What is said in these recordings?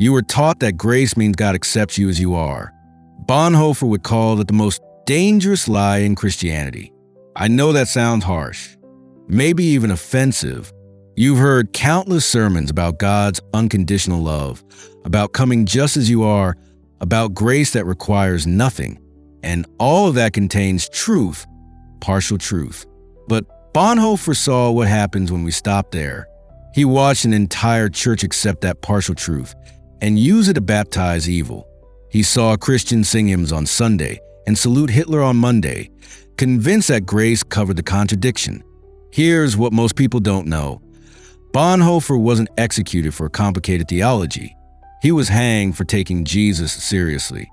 You were taught that grace means God accepts you as you are. Bonhoeffer would call it the most dangerous lie in Christianity. I know that sounds harsh, maybe even offensive. You've heard countless sermons about God's unconditional love, about coming just as you are, about grace that requires nothing. And all of that contains truth, partial truth. But Bonhoeffer saw what happens when we stop there. He watched an entire church accept that partial truth and use it to baptize evil. He saw Christians sing hymns on Sunday and salute Hitler on Monday, convinced that grace covered the contradiction. Here's what most people don't know. Bonhoeffer wasn't executed for complicated theology. He was hanged for taking Jesus seriously,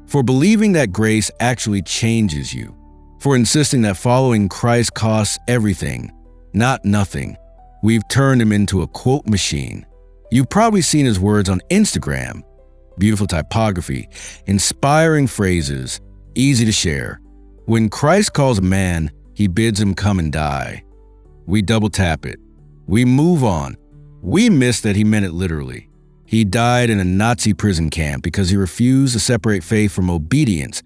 for believing that grace actually changes you, for insisting that following Christ costs everything, not nothing. We've turned him into a quote machine. You've probably seen his words on Instagram. Beautiful typography, inspiring phrases, easy to share. When Christ calls a man, he bids him come and die. We double tap it. We move on. We miss that he meant it literally. He died in a Nazi prison camp because he refused to separate faith from obedience,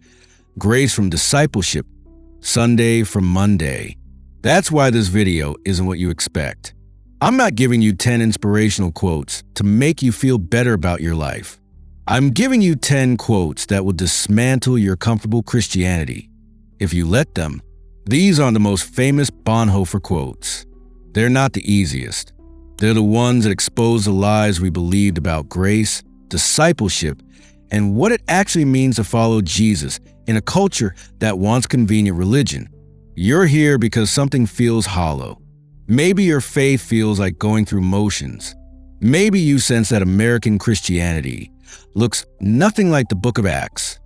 grace from discipleship, Sunday from Monday. That's why this video isn't what you expect. I'm not giving you 10 inspirational quotes to make you feel better about your life. I'm giving you 10 quotes that will dismantle your comfortable Christianity. If you let them, these are the most famous Bonhoeffer quotes. They're not the easiest. They're the ones that expose the lies we believed about grace, discipleship, and what it actually means to follow Jesus in a culture that wants convenient religion. You're here because something feels hollow. Maybe your faith feels like going through motions. Maybe you sense that American Christianity looks nothing like the Book of Acts.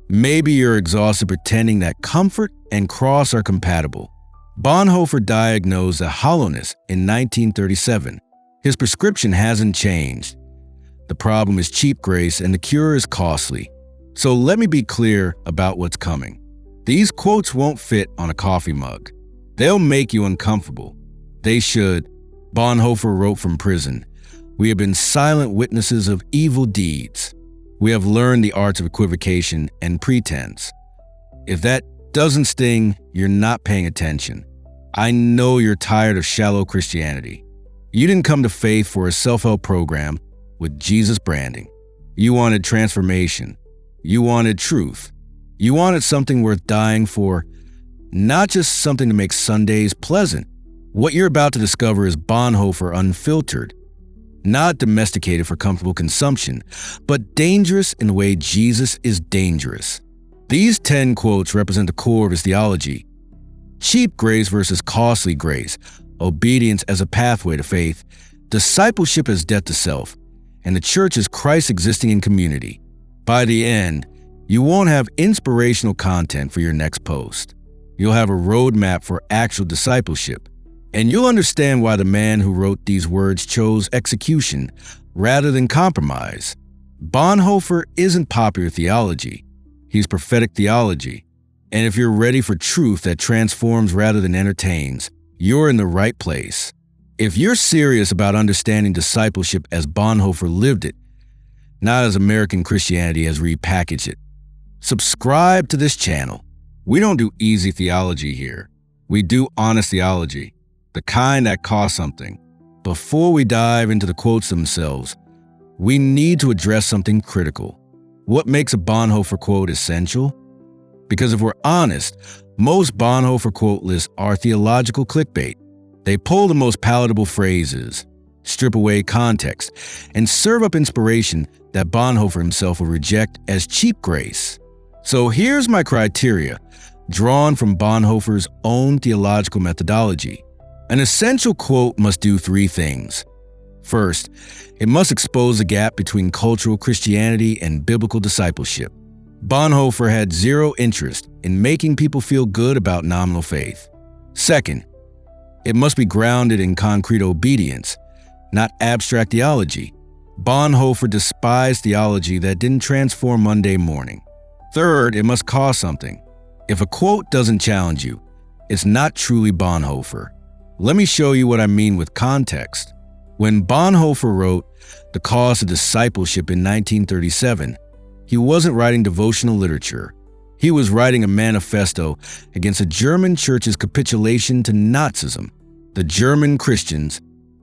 Maybe you're exhausted pretending that comfort and cross are compatible. Bonhoeffer diagnosed a hollowness in 1937. His prescription hasn't changed. The problem is cheap grace and the cure is costly. So let me be clear about what's coming. These quotes won't fit on a coffee mug. They'll make you uncomfortable. They should. Bonhoeffer wrote from prison, "We have been silent witnesses of evil deeds. We have learned the arts of equivocation and pretense." If that doesn't sting, you're not paying attention. I know you're tired of shallow Christianity. You didn't come to faith for a self-help program with Jesus branding. You wanted transformation. You wanted truth. You wanted something worth dying for, not just something to make Sundays pleasant. What you're about to discover is Bonhoeffer unfiltered, not domesticated for comfortable consumption, but dangerous in the way Jesus is dangerous. These 10 quotes represent the core of his theology. Cheap grace versus costly grace, obedience as a pathway to faith, discipleship as death to self, and the church as Christ existing in community. By the end, you won't have inspirational content for your next post. You'll have a roadmap for actual discipleship. And you'll understand why the man who wrote these words chose execution rather than compromise. Bonhoeffer isn't popular theology. He's prophetic theology. And if you're ready for truth that transforms rather than entertains, you're in the right place. If you're serious about understanding discipleship as Bonhoeffer lived it, not as American Christianity has repackaged it, subscribe to this channel. We don't do easy theology here. We do honest theology. The kind that costs something. Before we dive into the quotes themselves, we need to address something critical. What makes a Bonhoeffer quote essential? Because if we're honest, most Bonhoeffer quote lists are theological clickbait. They pull the most palatable phrases, strip away context, and serve up inspiration that Bonhoeffer himself will reject as cheap grace. So here's my criteria, drawn from Bonhoeffer's own theological methodology. An essential quote must do 3 things. First, it must expose the gap between cultural Christianity and biblical discipleship. Bonhoeffer had zero interest in making people feel good about nominal faith. Second, it must be grounded in concrete obedience, not abstract theology. Bonhoeffer despised theology that didn't transform Monday morning. Third, it must cost something. If a quote doesn't challenge you, it's not truly Bonhoeffer. Let me show you what I mean with context. When Bonhoeffer wrote The Cost of Discipleship in 1937, he wasn't writing devotional literature. He was writing a manifesto against the German church's capitulation to Nazism. The German Christians,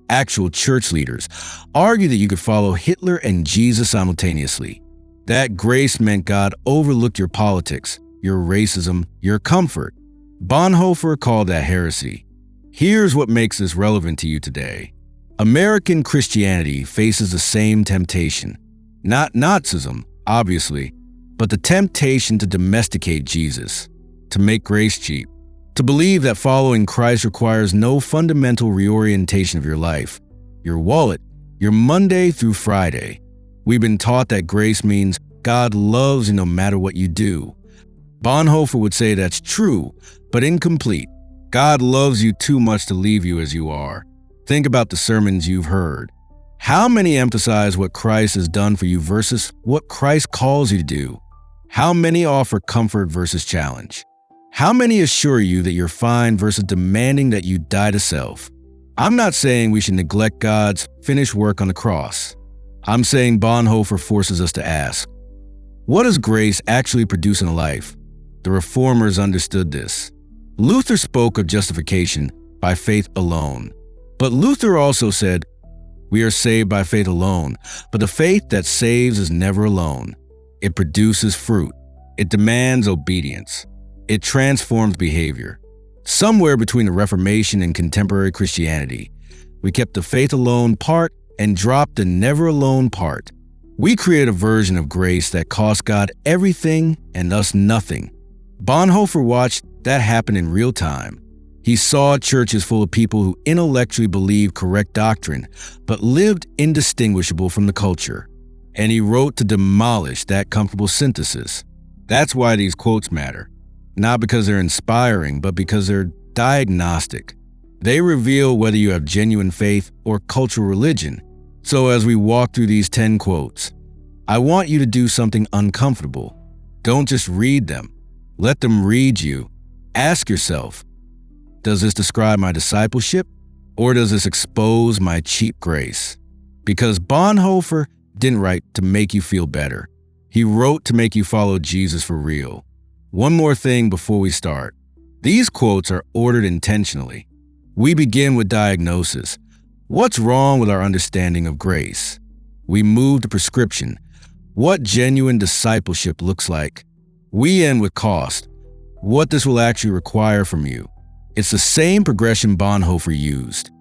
actual church leaders, argued that you could follow Hitler and Jesus simultaneously. That grace meant God overlooked your politics, your racism, your comfort. Bonhoeffer called that heresy. Here's what makes this relevant to you today. American Christianity faces the same temptation. Not Nazism, obviously, but the temptation to domesticate Jesus, to make grace cheap, to believe that following Christ requires no fundamental reorientation of your life, your wallet, your Monday through Friday. We've been taught that grace means God loves you no matter what you do. Bonhoeffer would say that's true, but incomplete. God loves you too much to leave you as you are. Think about the sermons you've heard. How many emphasize what Christ has done for you versus what Christ calls you to do? How many offer comfort versus challenge? How many assure you that you're fine versus demanding that you die to self? I'm not saying we should neglect God's finished work on the cross. I'm saying Bonhoeffer forces us to ask, what does grace actually produce in a life? The Reformers understood this. Luther spoke of justification by faith alone. But Luther also said, we are saved by faith alone, but the faith that saves is never alone. It produces fruit. It demands obedience. It transforms behavior. Somewhere between the Reformation and contemporary Christianity, we kept the faith alone part and dropped the never alone part. We create a version of grace that costs God everything and us nothing. Bonhoeffer watched that happen in real time. He saw churches full of people who intellectually believed correct doctrine, but lived indistinguishable from the culture. And he wrote to demolish that comfortable synthesis. That's why these quotes matter. Not because they're inspiring, but because they're diagnostic. They reveal whether you have genuine faith or cultural religion. So as we walk through these 10 quotes, I want you to do something uncomfortable. Don't just read them. Let them read you. Ask yourself, does this describe my discipleship, or does this expose my cheap grace? Because Bonhoeffer didn't write to make you feel better. He wrote to make you follow Jesus for real. One more thing before we start. These quotes are ordered intentionally. We begin with diagnosis. What's wrong with our understanding of grace? We move to prescription. What genuine discipleship looks like. We end with cost. What this will actually require from you. It's the same progression Bonhoeffer used.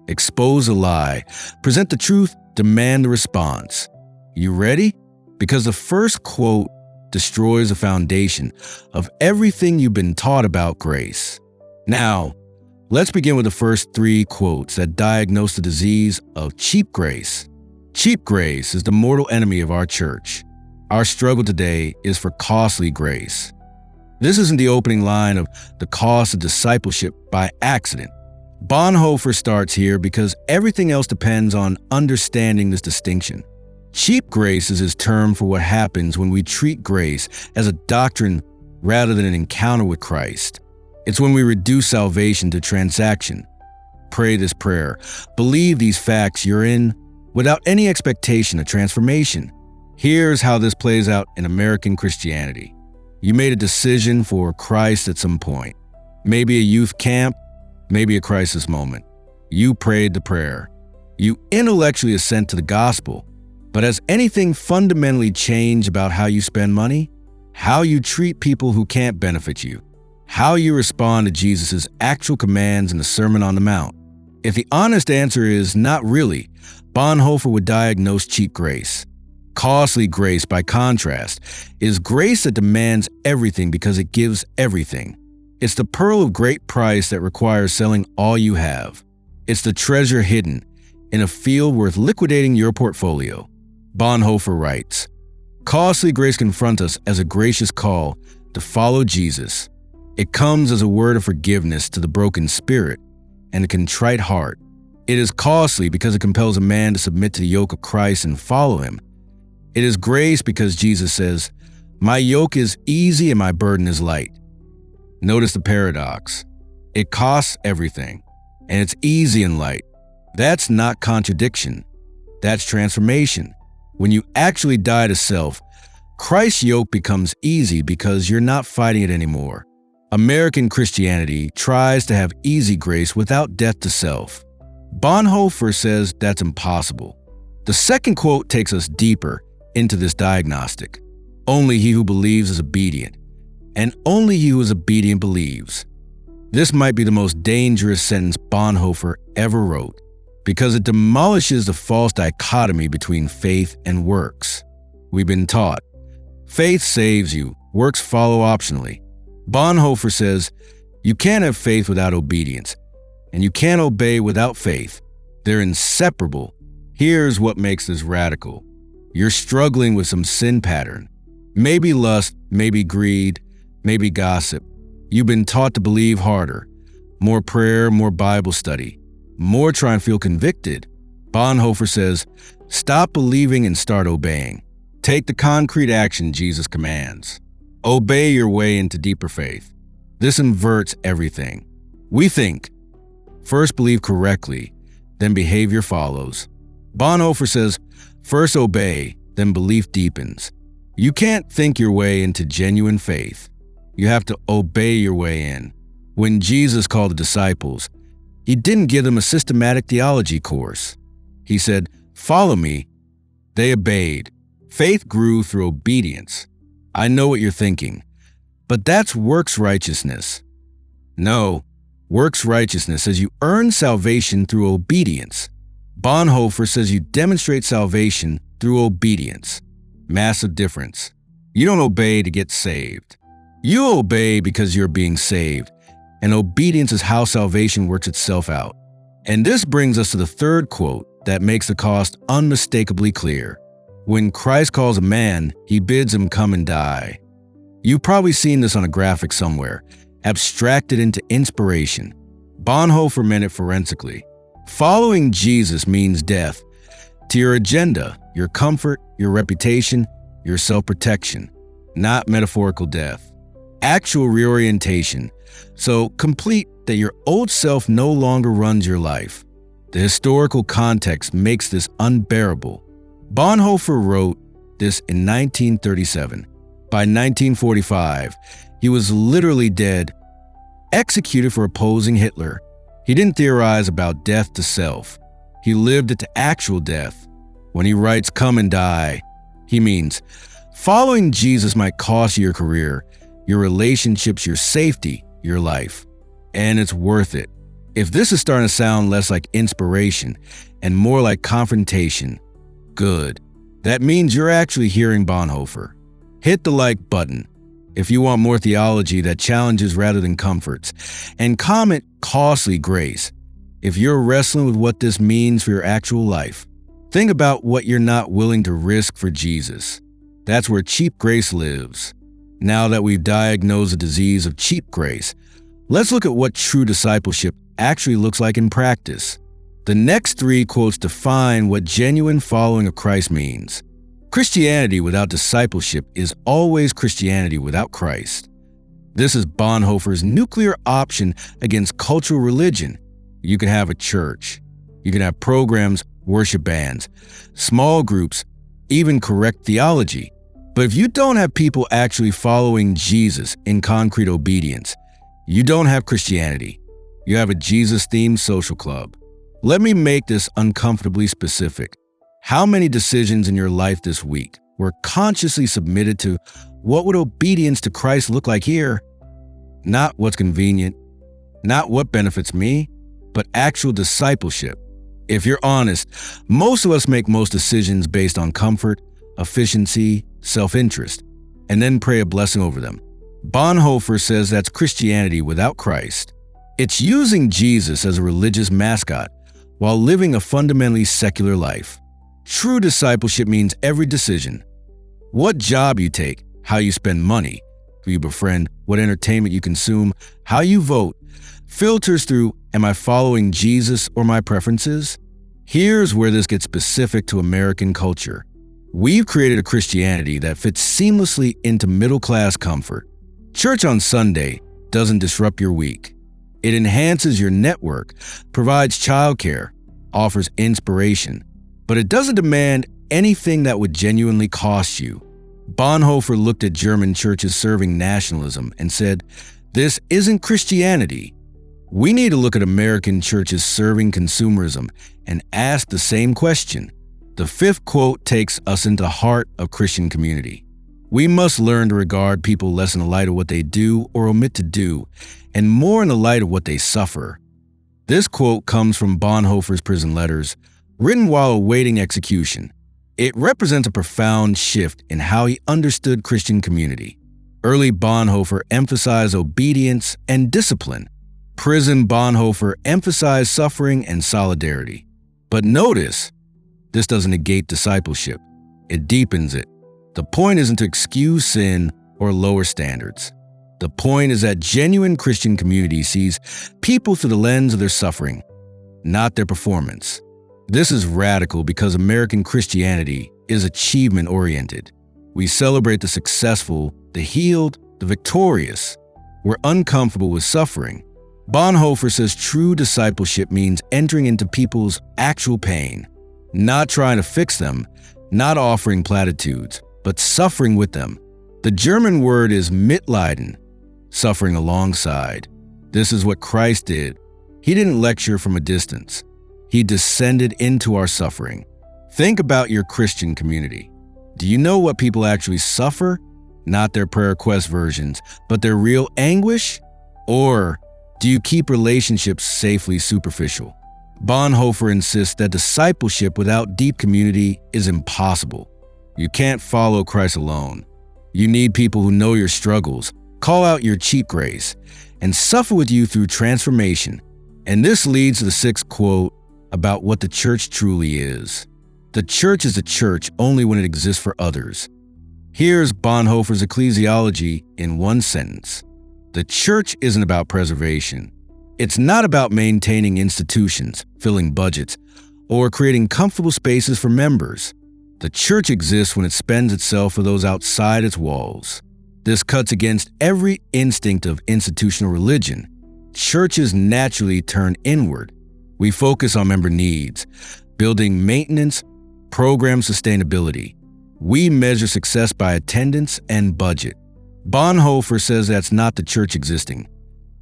Expose a lie, present the truth, demand the response. You ready? Because the first quote destroys the foundation of everything you've been taught about grace. Now, let's begin with the first 3 quotes that diagnose the disease of cheap grace. Cheap grace is the mortal enemy of our church. Our struggle today is for costly grace. This isn't the opening line of The Cost of Discipleship by accident. Bonhoeffer starts here because everything else depends on understanding this distinction. Cheap grace is his term for what happens when we treat grace as a doctrine rather than an encounter with Christ. It's when we reduce salvation to transaction. Pray this prayer. Believe these facts you're in without any expectation of transformation. Here's how this plays out in American Christianity. You made a decision for Christ at some point. Maybe a youth camp, maybe a crisis moment. You prayed the prayer. You intellectually assent to the gospel. But has anything fundamentally changed about how you spend money? How you treat people who can't benefit you? How you respond to Jesus' actual commands in the Sermon on the Mount? If the honest answer is not really, Bonhoeffer would diagnose cheap grace. Costly grace, by contrast, is grace that demands everything because it gives everything. It's the pearl of great price that requires selling all you have. It's the treasure hidden in a field worth liquidating your portfolio. Bonhoeffer writes, costly grace confronts us as a gracious call to follow Jesus. It comes as a word of forgiveness to the broken spirit and a contrite heart. It is costly because it compels a man to submit to the yoke of Christ and follow him. It is grace because Jesus says, my yoke is easy and my burden is light. Notice the paradox. It costs everything, and it's easy and light. That's not contradiction. That's transformation. When you actually die to self, Christ's yoke becomes easy because you're not fighting it anymore. American Christianity tries to have easy grace without death to self. Bonhoeffer says that's impossible. The second quote takes us deeper into this diagnostic. Only he who believes is obedient, and only he who is obedient believes. This might be the most dangerous sentence Bonhoeffer ever wrote, because it demolishes the false dichotomy between faith and works. We've been taught, faith saves you, works follow optionally. Bonhoeffer says, you can't have faith without obedience, and you can't obey without faith. They're inseparable. Here's what makes this radical. You're struggling with some sin pattern. Maybe lust, maybe greed, maybe gossip. You've been taught to believe harder. More prayer, more Bible study. More try and feel convicted. Bonhoeffer says, stop believing and start obeying. Take the concrete action Jesus commands. Obey your way into deeper faith. This inverts everything. We think, first believe correctly, then behavior follows. Bonhoeffer says, first obey, then belief deepens. You can't think your way into genuine faith. You have to obey your way in. When Jesus called the disciples, he didn't give them a systematic theology course. He said, follow me. They obeyed. Faith grew through obedience. I know what you're thinking, but that's works righteousness. No, works righteousness says you earn salvation through obedience. Bonhoeffer says you demonstrate salvation through obedience. Massive difference. You don't obey to get saved. You obey because you're being saved, and obedience is how salvation works itself out. And this brings us to the third quote that makes the cost unmistakably clear. When Christ calls a man, he bids him come and die. You've probably seen this on a graphic somewhere, abstracted into inspiration. Bonhoeffer meant it forensically. Following Jesus means death to your agenda, your comfort, your reputation, your self-protection, not metaphorical death. Actual reorientation, so complete that your old self no longer runs your life. The historical context makes this unbearable. Bonhoeffer wrote this in 1937. By 1945, he was literally dead, executed for opposing Hitler. He didn't theorize about death to self. He lived it to actual death. When he writes, come and die, he means following Jesus might cost you your career, your relationships, your safety, your life. And it's worth it. If this is starting to sound less like inspiration and more like confrontation, good. That means you're actually hearing Bonhoeffer. Hit the like button if you want more theology that challenges rather than comforts, and comment costly grace if you're wrestling with what this means for your actual life. Think about what you're not willing to risk for Jesus. That's where cheap grace lives. Now that we've diagnosed the disease of cheap grace, let's look at what true discipleship actually looks like in practice. The next three quotes define what genuine following of Christ means. Christianity without discipleship is always Christianity without Christ. This is Bonhoeffer's nuclear option against cultural religion. You can have a church. You can have programs, worship bands, small groups, even correct theology. But if you don't have people actually following Jesus in concrete obedience, you don't have Christianity. You have a Jesus-themed social club. Let me make this uncomfortably specific. How many decisions in your life this week were consciously submitted to what would obedience to Christ look like here? Not what's convenient, not what benefits me, but actual discipleship. If you're honest, most of us make most decisions based on comfort, efficiency, self-interest, and then pray a blessing over them. Bonhoeffer says that's Christianity without Christ. It's using Jesus as a religious mascot while living a fundamentally secular life. True discipleship means every decision. What job you take, how you spend money, who you befriend, what entertainment you consume, how you vote, filters through, am I following Jesus or my preferences? Here's where this gets specific to American culture. We've created a Christianity that fits seamlessly into middle-class comfort. Church on Sunday doesn't disrupt your week. It enhances your network, provides childcare, offers inspiration, but it doesn't demand anything that would genuinely cost you. Bonhoeffer looked at German churches serving nationalism and said, "This isn't Christianity." We need to look at American churches serving consumerism and ask the same question. The fifth quote takes us into the heart of Christian community. We must learn to regard people less in the light of what they do or omit to do, and more in the light of what they suffer. This quote comes from Bonhoeffer's prison letters, written while awaiting execution. It represents a profound shift in how he understood Christian community. Early Bonhoeffer emphasized obedience and discipline. Prison Bonhoeffer emphasized suffering and solidarity. But notice, this doesn't negate discipleship. It deepens it. The point isn't to excuse sin or lower standards. The point is that genuine Christian community sees people through the lens of their suffering, not their performance. This is radical because American Christianity is achievement-oriented. We celebrate the successful, the healed, the victorious. We're uncomfortable with suffering. Bonhoeffer says true discipleship means entering into people's actual pain, not trying to fix them, not offering platitudes, but suffering with them. The German word is Mitleiden, suffering alongside. This is what Christ did. He didn't lecture from a distance. He descended into our suffering. Think about your Christian community. Do you know what people actually suffer? Not their prayer request versions, but their real anguish? Or do you keep relationships safely superficial? Bonhoeffer insists that discipleship without deep community is impossible. You can't follow Christ alone. You need people who know your struggles, call out your cheap grace, and suffer with you through transformation. And this leads to the sixth quote about what the church truly is. The church is the church only when it exists for others. Here's Bonhoeffer's ecclesiology in one sentence. The church isn't about preservation. It's not about maintaining institutions, filling budgets, or creating comfortable spaces for members. The church exists when it spends itself for those outside its walls. This cuts against every instinct of institutional religion. Churches naturally turn inward. We focus on member needs, building maintenance, program sustainability. We measure success by attendance and budget. Bonhoeffer says that's not the church existing.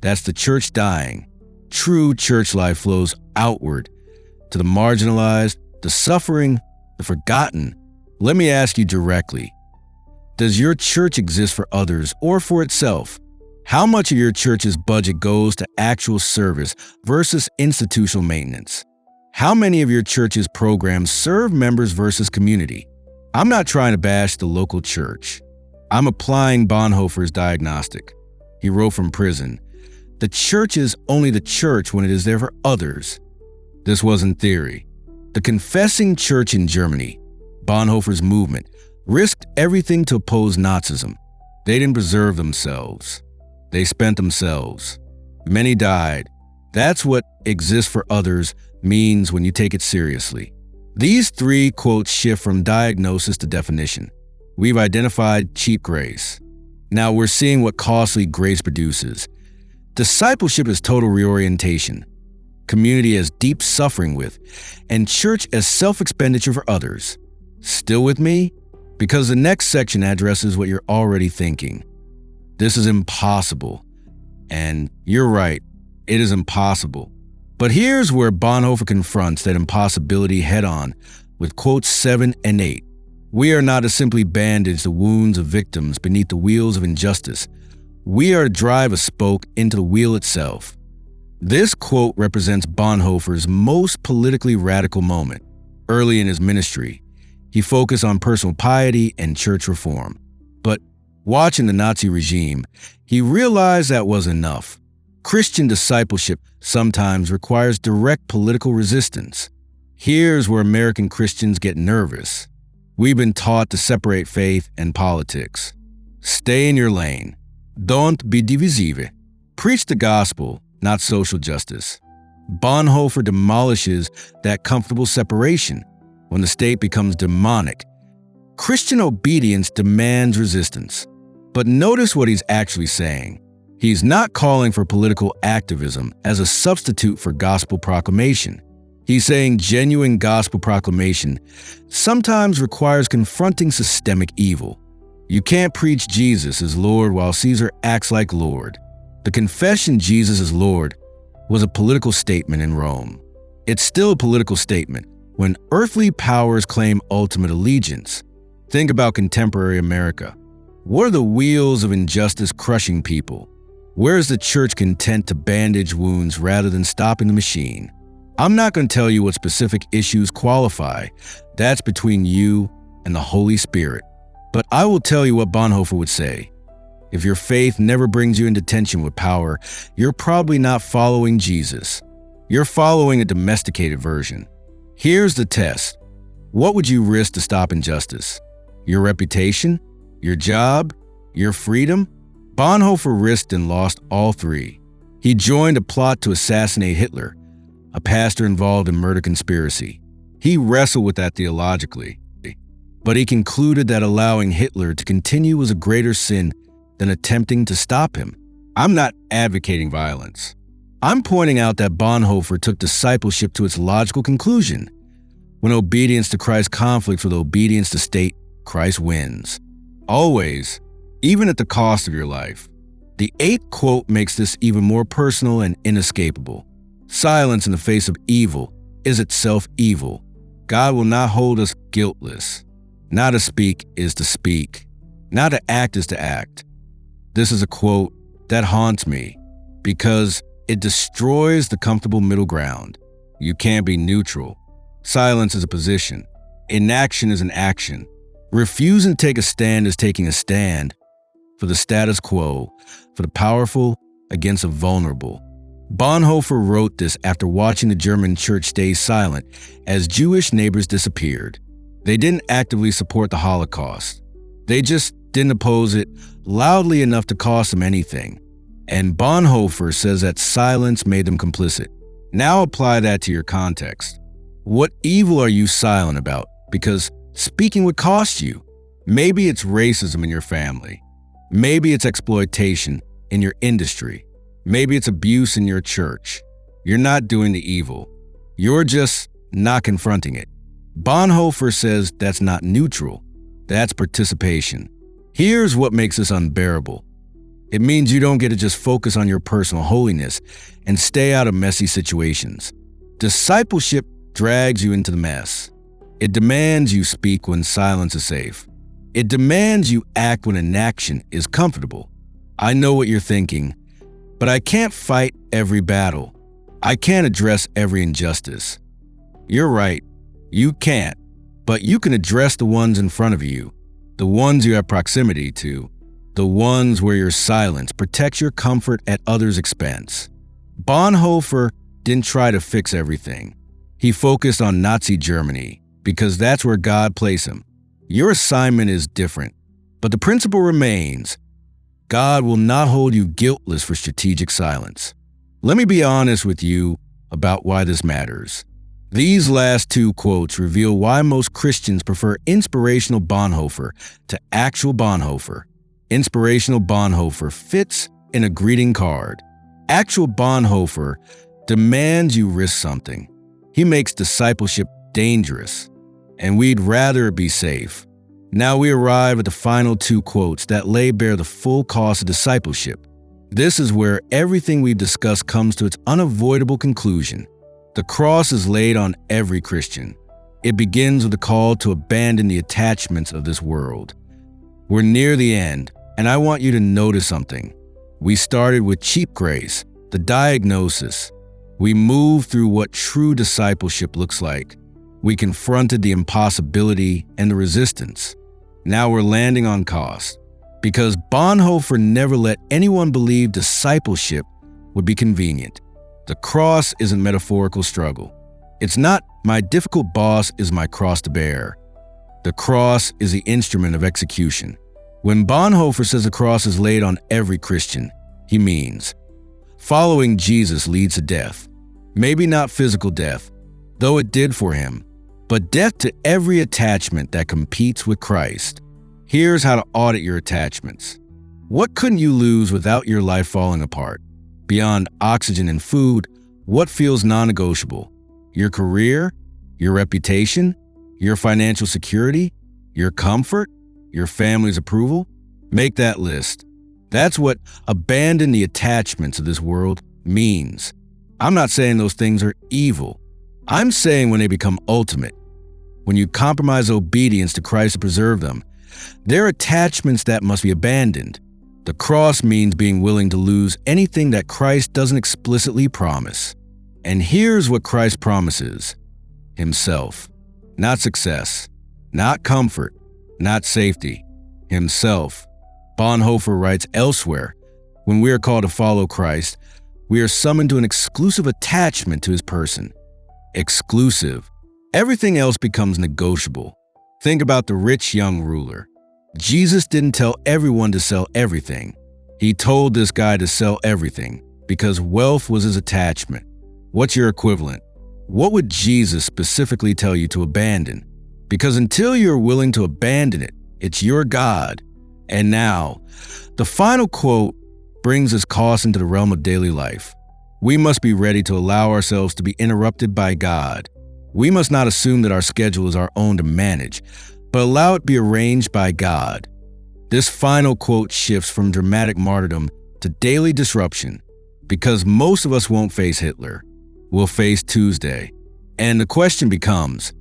That's the church dying. True church life flows outward to the marginalized, the suffering, the forgotten. Let me ask you directly. Does your church exist for others or for itself? How much of your church's budget goes to actual service versus institutional maintenance? How many of your church's programs serve members versus community? I'm not trying to bash the local church. I'm applying Bonhoeffer's Diagnostic. He wrote from prison, "The church is only the church when it is there for others." This wasn't theory. The confessing church in Germany, Bonhoeffer's movement, risked everything to oppose Nazism. They didn't preserve themselves. They spent themselves. Many died. That's what exists for others means when you take it seriously. These three quotes shift from diagnosis to definition. We've identified cheap grace. Now we're seeing what costly grace produces. Discipleship is total reorientation, community as deep suffering with, and church as self-expenditure for others. Still with me? Because the next section addresses what you're already thinking. This is impossible. And you're right, it is impossible. But here's where Bonhoeffer confronts that impossibility head-on with quotes 7 and 8. We are not to simply bandage the wounds of victims beneath the wheels of injustice. We are to drive a spoke into the wheel itself. This quote represents Bonhoeffer's most politically radical moment. Early in his ministry, he focused on personal piety and church reform. But watching the Nazi regime, he realized that wasn't enough. Christian discipleship sometimes requires direct political resistance. Here's where American Christians get nervous. We've been taught to separate faith and politics. Stay in your lane. Don't be divisive. Preach the gospel, not social justice. Bonhoeffer demolishes that comfortable separation when the state becomes demonic. Christian obedience demands resistance. But notice what he's actually saying. He's not calling for political activism as a substitute for gospel proclamation. He's saying genuine gospel proclamation sometimes requires confronting systemic evil. You can't preach Jesus as Lord while Caesar acts like Lord. The confession Jesus is Lord was a political statement in Rome. It's still a political statement when earthly powers claim ultimate allegiance. Think about contemporary America. What are the wheels of injustice crushing people? Where is the church content to bandage wounds rather than stopping the machine? I'm not going to tell you what specific issues qualify. That's between you and the Holy Spirit. But I will tell you what Bonhoeffer would say. If your faith never brings you into tension with power, you're probably not following Jesus. You're following a domesticated version. Here's the test. What would you risk to stop injustice? Your reputation? Your job? Your freedom? Bonhoeffer risked and lost all three. He joined a plot to assassinate Hitler, a pastor involved in murder conspiracy. He wrestled with that theologically, but he concluded that allowing Hitler to continue was a greater sin than attempting to stop him. I'm not advocating violence. I'm pointing out that Bonhoeffer took discipleship to its logical conclusion. When obedience to Christ conflicts with obedience to state, Christ wins. Always, even at the cost of your life. The 8th quote makes this even more personal and inescapable. Silence in the face of evil is itself evil. God will not hold us guiltless. Not to speak is to speak. Not to act is to act. This is a quote that haunts me because it destroys the comfortable middle ground. You can't be neutral. Silence is a position. Inaction is an action. Refusing to take a stand is taking a stand for the status quo, for the powerful against the vulnerable. Bonhoeffer wrote this after watching the German church stay silent as Jewish neighbors disappeared. They didn't actively support the Holocaust. They just didn't oppose it loudly enough to cost them anything. And Bonhoeffer says that silence made them complicit. Now apply that to your context. What evil are you silent about? Because speaking would cost you. Maybe it's racism in your family. Maybe it's exploitation in your industry. Maybe it's abuse in your church. You're not doing the evil. You're just not confronting it. Bonhoeffer says that's not neutral. That's participation. Here's what makes this unbearable. It means you don't get to just focus on your personal holiness and stay out of messy situations. Discipleship drags you into the mess. It demands you speak when silence is safe. It demands you act when inaction is comfortable. I know what you're thinking, but I can't fight every battle. I can't address every injustice. You're right, you can't, but you can address the ones in front of you, the ones you have proximity to, the ones where your silence protects your comfort at others' expense. Bonhoeffer didn't try to fix everything. He focused on Nazi Germany because that's where God placed him. Your assignment is different, but the principle remains. God will not hold you guiltless for strategic silence. Let me be honest with you about why this matters. These last 2 quotes reveal why most Christians prefer inspirational Bonhoeffer to actual Bonhoeffer. Inspirational Bonhoeffer fits in a greeting card. Actual Bonhoeffer demands you risk something. He makes discipleship dangerous, and we'd rather it be safe. Now we arrive at the final 2 quotes that lay bare the full cost of discipleship. This is where everything we've discussed comes to its unavoidable conclusion. The cross is laid on every Christian. It begins with a call to abandon the attachments of this world. We're near the end, and I want you to notice something. We started with cheap grace, the diagnosis. We moved through what true discipleship looks like. We confronted the impossibility and the resistance. Now we're landing on cost, because Bonhoeffer never let anyone believe discipleship would be convenient. The cross is a metaphorical struggle. It's not my difficult boss is my cross to bear. The cross is the instrument of execution. When Bonhoeffer says the cross is laid on every Christian, he means following Jesus leads to death. Maybe not physical death, though it did for him, but death to every attachment that competes with Christ. Here's how to audit your attachments. What couldn't you lose without your life falling apart? Beyond oxygen and food, what feels non-negotiable? Your career? Your reputation? Your financial security? Your comfort? Your family's approval? Make that list. That's what abandon the attachments of this world means. I'm not saying those things are evil. I'm saying when they become ultimate, when you compromise obedience to Christ to preserve them, they're attachments that must be abandoned. The cross means being willing to lose anything that Christ doesn't explicitly promise. And here's what Christ promises: Himself. Not success, not comfort, not safety. Himself. Bonhoeffer writes elsewhere, when we are called to follow Christ, we are summoned to an exclusive attachment to His person. Exclusive. Everything else becomes negotiable. Think about the rich young ruler. Jesus didn't tell everyone to sell everything. He told this guy to sell everything because wealth was his attachment. What's your equivalent? What would Jesus specifically tell you to abandon? Because until you're willing to abandon it, it's your God. And now, the final quote brings this cost into the realm of daily life. We must be ready to allow ourselves to be interrupted by God. We must not assume that our schedule is our own to manage, but allow it be arranged by God. This final quote shifts from dramatic martyrdom to daily disruption, because most of us won't face Hitler. We'll face Tuesday. And the question becomes,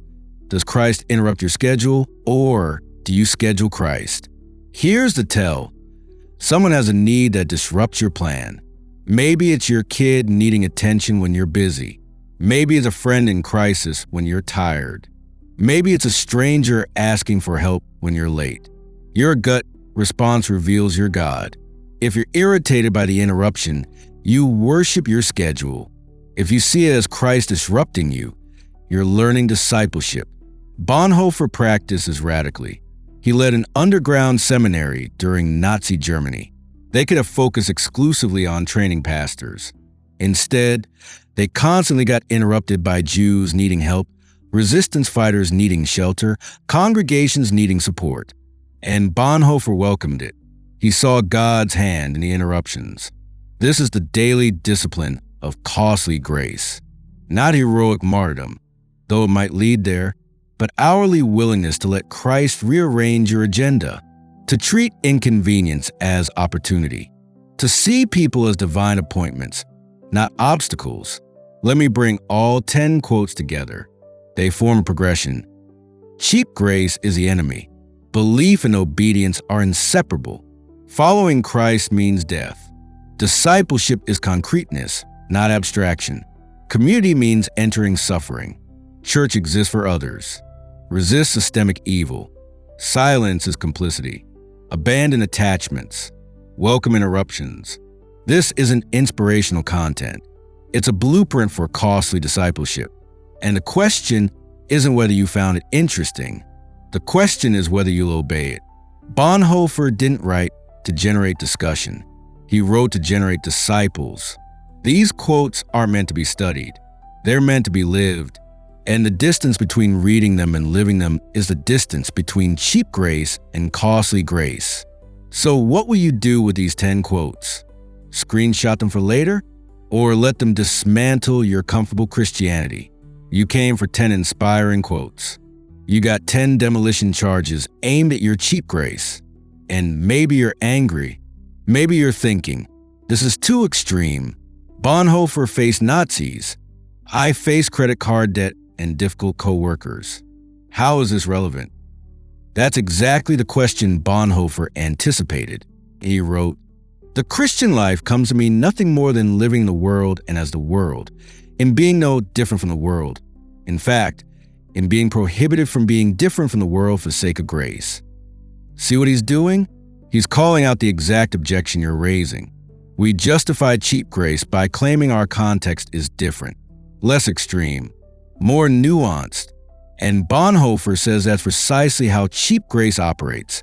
does Christ interrupt your schedule, or do you schedule Christ? Here's the tell. Someone has a need that disrupts your plan. Maybe it's your kid needing attention when you're busy. Maybe it's a friend in crisis when you're tired. Maybe it's a stranger asking for help when you're late. Your gut response reveals your God. If you're irritated by the interruption, you worship your schedule. If you see it as Christ disrupting you, you're learning discipleship. Bonhoeffer practiced this radically. He led an underground seminary during Nazi Germany. They could have focused exclusively on training pastors. Instead, they constantly got interrupted by Jews needing help, resistance fighters needing shelter, congregations needing support. And Bonhoeffer welcomed it. He saw God's hand in the interruptions. This is the daily discipline of costly grace. Not heroic martyrdom, though it might lead there, but hourly willingness to let Christ rearrange your agenda, to treat inconvenience as opportunity, to see people as divine appointments, not obstacles. Let me bring all 10 quotes together. They form a progression. Cheap grace is the enemy. Belief and obedience are inseparable. Following Christ means death. Discipleship is concreteness, not abstraction. Community means entering suffering. Church exists for others. Resist systemic evil. Silence is complicity. Abandon attachments. Welcome interruptions. This isn't inspirational content. It's a blueprint for costly discipleship. And the question isn't whether you found it interesting. The question is whether you'll obey it. Bonhoeffer didn't write to generate discussion. He wrote to generate disciples. These quotes aren't meant to be studied. They're meant to be lived. And the distance between reading them and living them is the distance between cheap grace and costly grace. So what will you do with these 10 quotes? Screenshot them for later? Or let them dismantle your comfortable Christianity? You came for 10 inspiring quotes. You got 10 demolition charges aimed at your cheap grace. And maybe you're angry. Maybe you're thinking, this is too extreme. Bonhoeffer faced Nazis. I face credit card debt and difficult co-workers. How is this relevant? That's exactly the question Bonhoeffer anticipated. He wrote, "The Christian life comes to mean nothing more than living the world and as the world, in being no different from the world. In fact, in being prohibited from being different from the world for the sake of grace." See what he's doing? He's calling out the exact objection you're raising. We justify cheap grace by claiming our context is different, less extreme, more nuanced. And Bonhoeffer says that's precisely how cheap grace operates,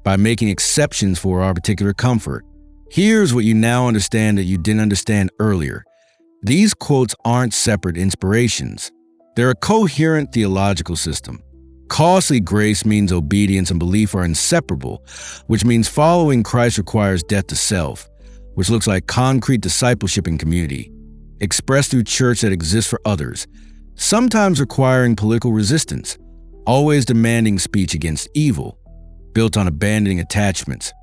by making exceptions for our particular comfort. Here's what you now understand that you didn't understand earlier. These quotes aren't separate inspirations. They're a coherent theological system. Costly grace means obedience and belief are inseparable, which means following Christ requires death to self, which looks like concrete discipleship and community, expressed through church that exists for others, sometimes requiring political resistance, always demanding speech against evil, built on abandoning attachments,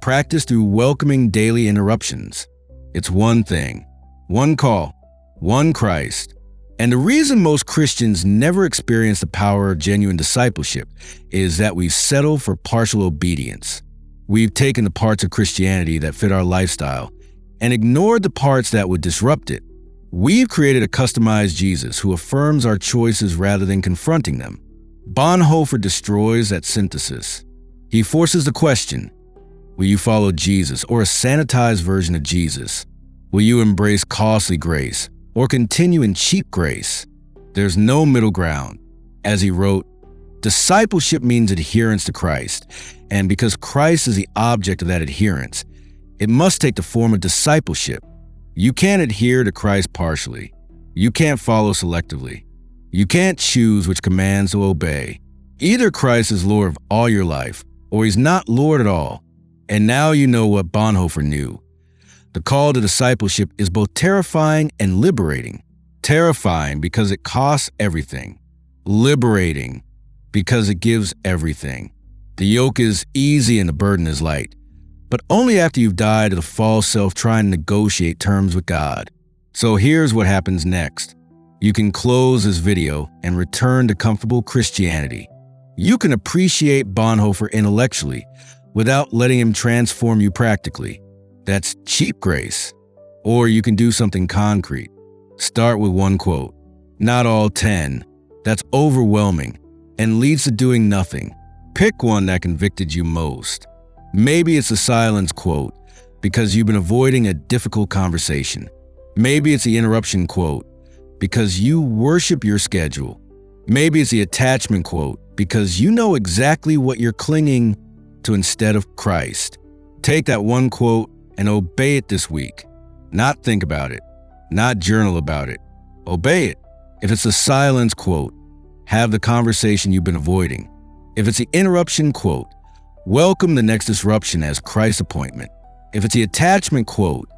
practiced through welcoming daily interruptions. It's one thing, one call, one Christ. And the reason most Christians never experience the power of genuine discipleship is that we've settled for partial obedience. We've taken the parts of Christianity that fit our lifestyle and ignored the parts that would disrupt it. We've created a customized Jesus who affirms our choices rather than confronting them. Bonhoeffer destroys that synthesis. He forces the question, will you follow Jesus or a sanitized version of Jesus? Will you embrace costly grace or continue in cheap grace? There's no middle ground. As he wrote, discipleship means adherence to Christ, and because Christ is the object of that adherence, it must take the form of discipleship. You can't adhere to Christ partially. You can't follow selectively. You can't choose which commands to obey. Either Christ is Lord of all your life, or he's not Lord at all. And now you know what Bonhoeffer knew. The call to discipleship is both terrifying and liberating. Terrifying because it costs everything. Liberating because it gives everything. The yoke is easy and the burden is light, but only after you've died to the false self trying to negotiate terms with God. So here's what happens next. You can close this video and return to comfortable Christianity. You can appreciate Bonhoeffer intellectually without letting him transform you practically. That's cheap grace. Or you can do something concrete. Start with one quote, not all 10. That's overwhelming and leads to doing nothing. Pick one that convicted you most. Maybe it's the silence quote because you've been avoiding a difficult conversation. Maybe it's the interruption quote because you worship your schedule. Maybe it's the attachment quote because you know exactly what you're clinging to instead of Christ. Take that one quote and obey it this week. Not think about it, not journal about it. Obey it. If it's a silence quote, have the conversation you've been avoiding. If it's the interruption quote, welcome the next disruption as Christ's appointment. If it's the attachment quote,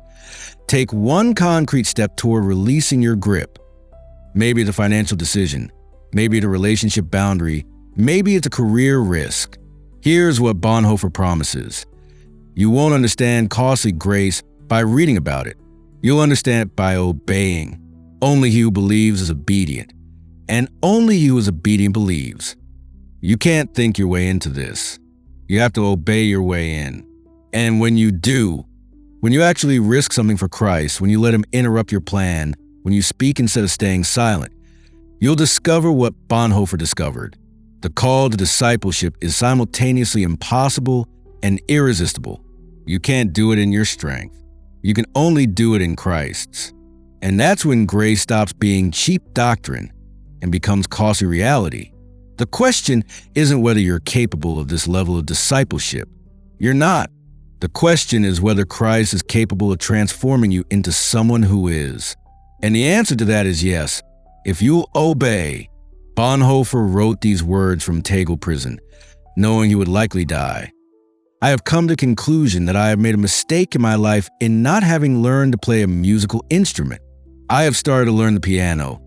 take one concrete step toward releasing your grip. Maybe it's a financial decision, maybe it's a relationship boundary, maybe it's a career risk. Here's what Bonhoeffer promises. You won't understand costly grace by reading about it. You'll understand it by obeying. Only he who believes is obedient, and only he who is obedient believes. You can't think your way into this. You have to obey your way in. And when you do, when you actually risk something for Christ, when you let him interrupt your plan, when you speak instead of staying silent, you'll discover what Bonhoeffer discovered. The call to discipleship is simultaneously impossible and irresistible. You can't do it in your strength. You can only do it in Christ's. And that's when grace stops being cheap doctrine and becomes costly reality. The question isn't whether you're capable of this level of discipleship. You're not. The question is whether Christ is capable of transforming you into someone who is. And the answer to that is yes, if you'll obey. Bonhoeffer wrote these words from Tegel prison, knowing he would likely die. I have come to the conclusion that I have made a mistake in my life in not having learned to play a musical instrument. I have started to learn the piano,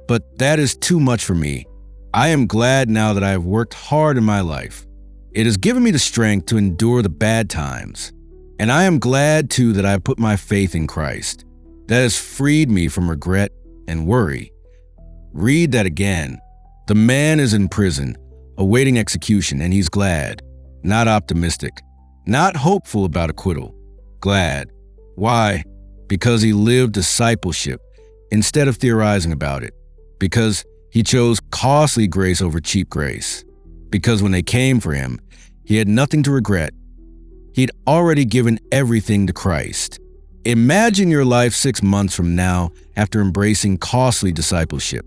but that is too much for me. I am glad now that I have worked hard in my life. It has given me the strength to endure the bad times. And I am glad too that I have put my faith in Christ. That has freed me from regret and worry. Read that again. The man is in prison, awaiting execution, and he's glad. Not optimistic, not hopeful about acquittal, glad. Why? Because he lived discipleship instead of theorizing about it. Because he chose costly grace over cheap grace. Because when they came for him, he had nothing to regret. He'd already given everything to Christ. Imagine your life 6 months from now after embracing costly discipleship.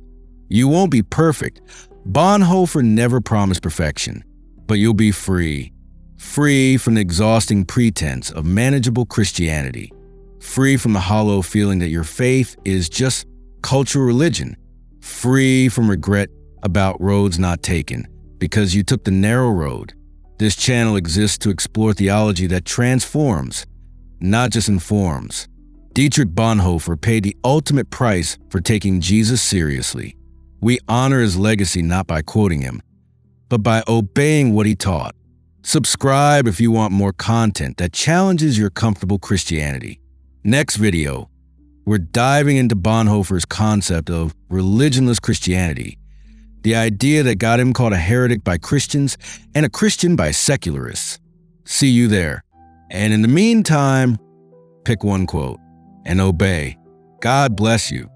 You won't be perfect. Bonhoeffer never promised perfection. But you'll be free. Free from the exhausting pretense of manageable Christianity. Free from the hollow feeling that your faith is just cultural religion. Free from regret about roads not taken because you took the narrow road. This channel exists to explore theology that transforms, not just informs. Dietrich Bonhoeffer paid the ultimate price for taking Jesus seriously. We honor his legacy not by quoting him, but by obeying what he taught. Subscribe if you want more content that challenges your comfortable Christianity. Next video, we're diving into Bonhoeffer's concept of religionless Christianity, the idea that got him called a heretic by Christians and a Christian by secularists. See you there. And in the meantime, pick one quote and obey. God bless you.